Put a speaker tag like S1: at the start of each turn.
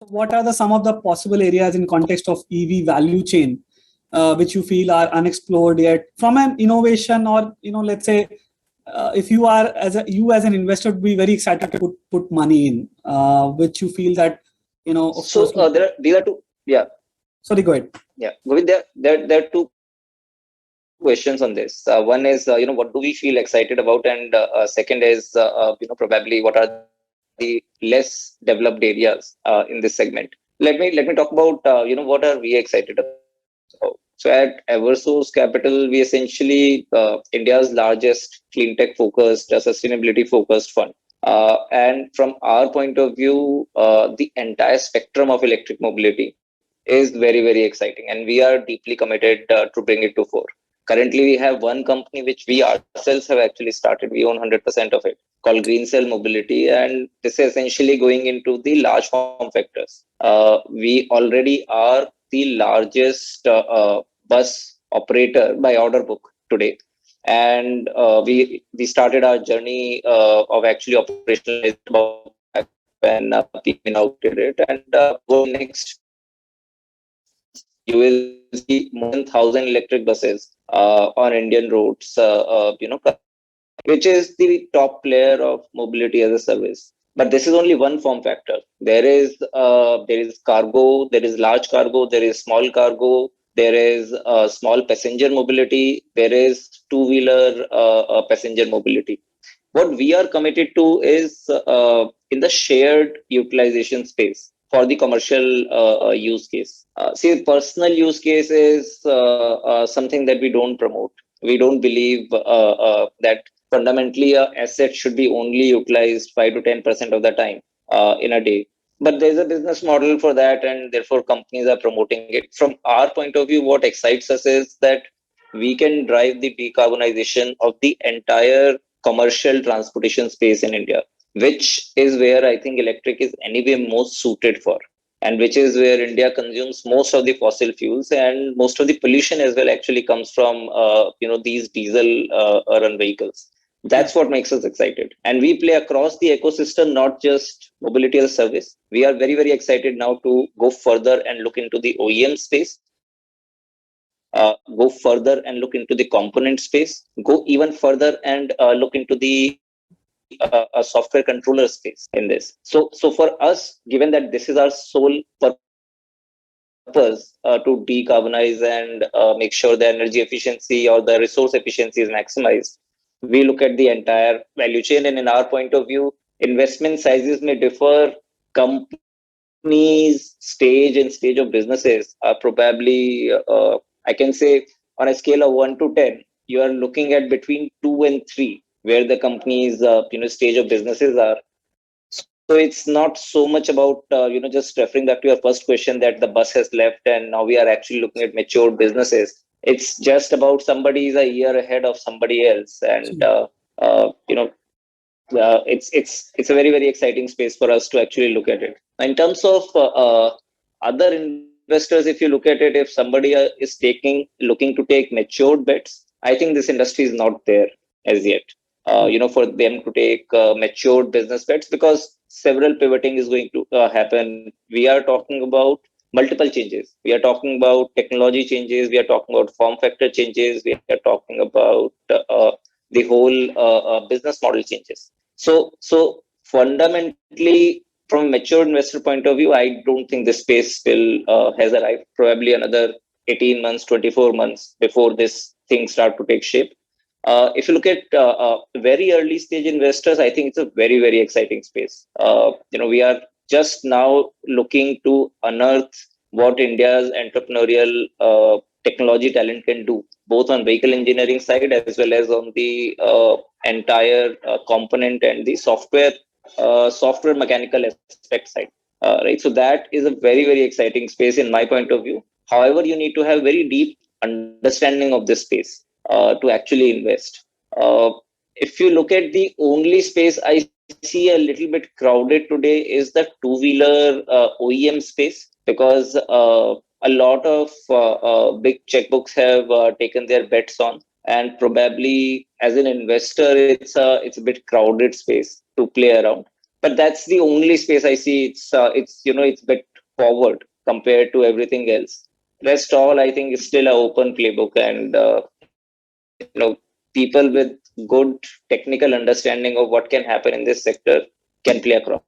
S1: What are some of the possible areas in context of EV value chain, which you feel are unexplored yet from an innovation, or let's say, if you are as an investor would be very excited to put money in, which you feel that of
S2: So
S1: course.
S2: these are two. Yeah,
S1: Sorry, go ahead.
S2: yeah. Govind, there are two questions on this. One is, what do we feel excited about, and second is, probably what are the less developed areas in this segment. Let me talk about, what are we excited about. So at Eversource Capital, we essentially India's largest clean tech focused, sustainability focused fund. And from our point of view, the entire spectrum of electric mobility is very, very exciting, and we are deeply committed to bring it to fore. Currently, we have one company which we ourselves have actually started. We own 100% of it, called Green Cell Mobility, and this is essentially going into the large form factors. We already are the largest bus operator by order book today, and we started our journey of actually operationalizing about when people inaugurated it, and over the next few years you will see more than 1,000 electric buses on Indian roads, which is the top player of mobility as a service. But this is only one form factor. There is cargo, there is large cargo, there is small cargo, there is small passenger mobility, there is two-wheeler passenger mobility. What we are committed to is in the shared utilization space for the commercial use case. See, personal use case is something that we don't promote. We don't believe that fundamentally a asset should be only utilized 5 to 10% of the time in a day. But there's a business model for that, and therefore companies are promoting it. From our point of view, what excites us is that we can drive the decarbonization of the entire commercial transportation space in India, which is where I think electric is anyway most suited for, and which is where India consumes most of the fossil fuels, and most of the pollution as well actually comes from these diesel run vehicles. That's what makes us excited, and we play across the ecosystem, not just mobility as a service. We are very, very excited now to go further and look into the OEM space, go further and look into the component space, go even further and look into the software controller space in this. So for us, given that this is our sole purpose to decarbonize and make sure the energy efficiency or the resource efficiency is maximized, we look at the entire value chain. And in our point of view, investment sizes may differ, companies stage and stage of businesses are probably I can say on a scale of 1 to 10, you are looking at between 2 and 3 where the company's stage of businesses are. So it's not so much about just referring back to your first question that the bus has left and now we are actually looking at matured businesses. It's just about somebody is a year ahead of somebody else, and it's a very, very exciting space for us to actually look at it. In terms of other investors, if you look at it, if somebody is looking to take matured bets, I think this industry is not there as yet. For them to take matured business bets, because several pivoting is going to happen. We are talking about multiple changes. We are talking about technology changes. We are talking about form factor changes. We are talking about the whole business model changes. So fundamentally, from a mature investor point of view, I don't think this space still has arrived. Probably another 18 months, 24 months before this thing start to take shape. If you look at very early stage investors, I think it's a very, very exciting space. We are just now looking to unearth what India's entrepreneurial technology talent can do, both on vehicle engineering side as well as on the entire component and the software mechanical aspect side. Right. So that is a very, very exciting space in my point of view. However, you need to have very deep understanding of this space to actually invest. If you look at the only space I see a little bit crowded today is the two-wheeler OEM space, because a lot of big checkbooks have taken their bets on, and probably as an investor, it's a bit crowded space to play around. but that's the only space I see. It's bit forward compared to everything else. Rest all, I think, is still an open playbook, and people with good technical understanding of what can happen in this sector can play across.